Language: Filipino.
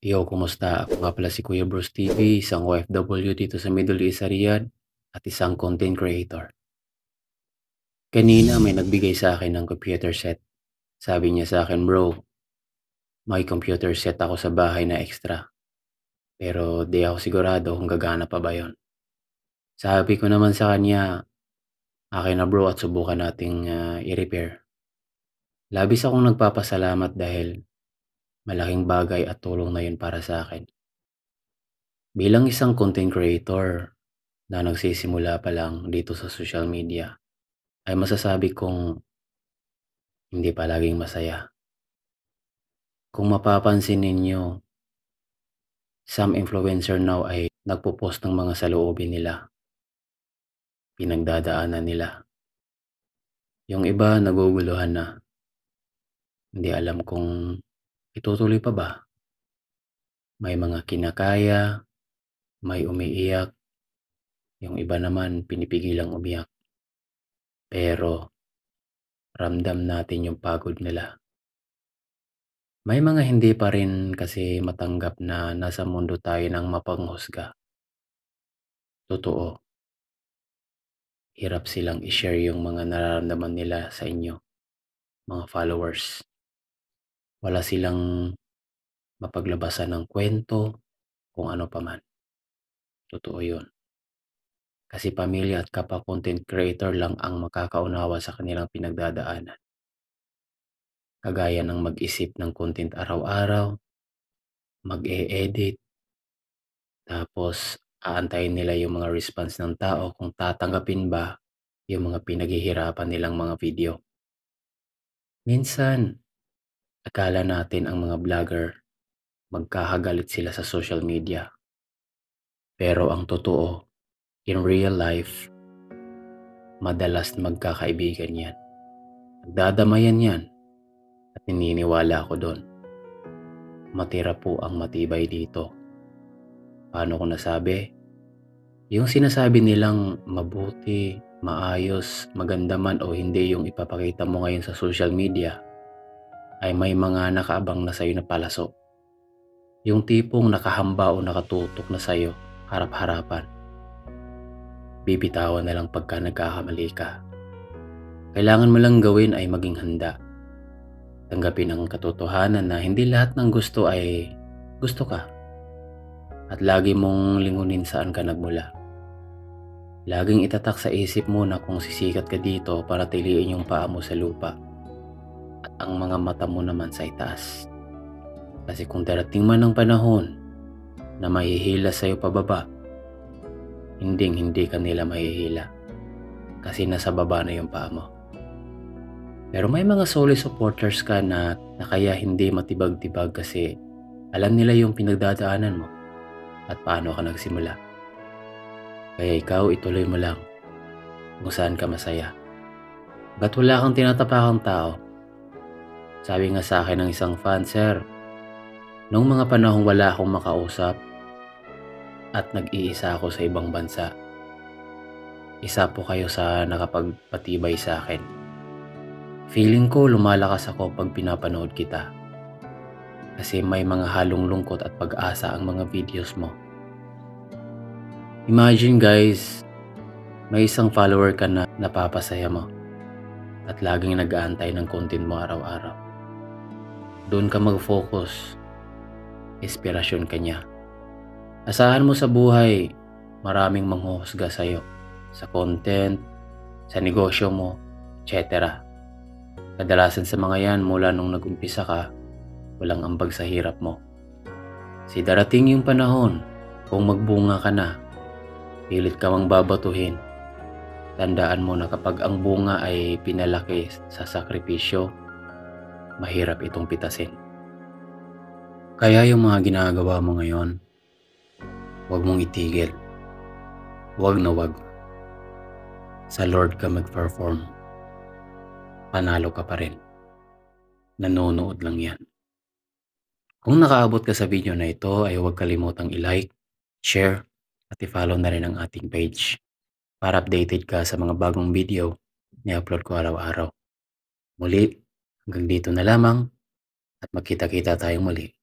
Yo, kumusta? Ako nga pala si Kuya Bruce TV, isang OFW dito sa Middle East sa Riyadh at isang content creator. Kanina may nagbigay sa akin ng computer set. Sabi niya sa akin, bro, may computer set ako sa bahay na extra. Pero di ako sigurado kung gagana pa ba yon. Sabi ko naman sa kanya, akin na bro at subukan nating i-repair. Labis akong nagpapasalamat dahil malaking bagay at tulong na yun para sa akin. Bilang isang content creator na nagsisimula pa lang dito sa social media, ay masasabi kong hindi palaging masaya. Kung mapapansin ninyo, some influencer now ay nagpo-post ng mga saloobin nila, pinagdadaanan nila. Yung iba naguguluhan na, hindi alam kung itutuloy pa ba. May mga kinakaya, may umiiyak, yung iba naman pinipigilang umiyak. Pero ramdam natin yung pagod nila. May mga hindi pa rin kasi matanggap na nasa mundo tayo ng mapanghusga. Totoo, hirap silang i-share yung mga nararamdaman nila sa inyo, mga followers. Wala silang mapaglabasan ng kwento, kung ano pa man. Totoo yun. Kasi pamilya at kapwa content creator lang ang makakaunawa sa kanilang pinagdadaanan. Kagaya ng mag-isip ng content araw-araw, mag-e-edit, tapos aantayin nila yung mga response ng tao kung tatanggapin ba yung mga pinaghihirapan nilang mga video. Minsan, akala natin ang mga vlogger magkakagalit sila sa social media. Pero ang totoo, in real life, madalas magkakaibigan yan. Nagdadamayan yan at naniniwala ako doon. Matira po ang matibay dito. Paano ko nasabi? Yung sinasabi nilang mabuti, maayos, maganda man o hindi yung ipapakita mo ngayon sa social media, ay may mga nakaabang na sa'yo na palaso. Yung tipong nakahamba o nakatutok na sa'yo, harap-harapan. Bibitawan na lang pagka nagkakamali ka. Kailangan mo lang gawin ay maging handa. Tanggapin ang katotohanan na hindi lahat ng gusto ay gusto ka. At lagi mong lingunin saan ka nagmula. Laging itatak sa isip mo na kung sisikat ka dito para tiliin yung paa mo sa lupa. At ang mga mata mo naman sa itaas. Kasi kung darating man ang panahon na mahihila sa'yo pababa, hindi ka nila mahihila. Kasi nasa baba na yung paa mo. Pero may mga solid supporters ka na kaya hindi matibag-tibag kasi alam nila yung pinagdadaanan mo at paano ka nagsimula. Kaya ikaw ituloy mo lang kung saan ka masaya. Ba't wala kang tinatapakang tao? Sabi nga sa akin ng isang fan, sir, noong mga panahong wala akong makausap at nag-iisa ako sa ibang bansa, isa po kayo sa nakapagpatibay sa akin. Feeling ko lumalakas ako pag pinapanood kita. Kasi may mga halong lungkot at pag-asa ang mga videos mo. Imagine guys, may isang follower ka na napapasaya mo at laging nag-aantay ng content mo araw-araw. Doon ka mag-focus. Inspirasyon ka niya. Asahan mo sa buhay, maraming manghuhusga sa'yo. Sa content, sa negosyo mo, etc. Kadalasan sa mga yan mula nung nag-umpisa ka, walang ambag sa hirap mo. Si darating yung panahon, kung magbunga ka na, pilit ka mang babatuhin. Tandaan mo na kapag ang bunga ay pinalaki sa sakripisyo, mahirap itong pitasin. Kaya yung mga ginagawa mo ngayon, huwag mong itigil. Huwag na huwag. Sa Lord ka mag-perform. Panalo ka pa rin. Nanonood lang yan. Kung nakaabot ka sa video na ito ay huwag kalimutang i-like, share, at i-follow na rin ang ating page para updated ka sa mga bagong video na upload ko araw-araw. Muli, hanggang dito na lamang at magkita-kita tayong muli.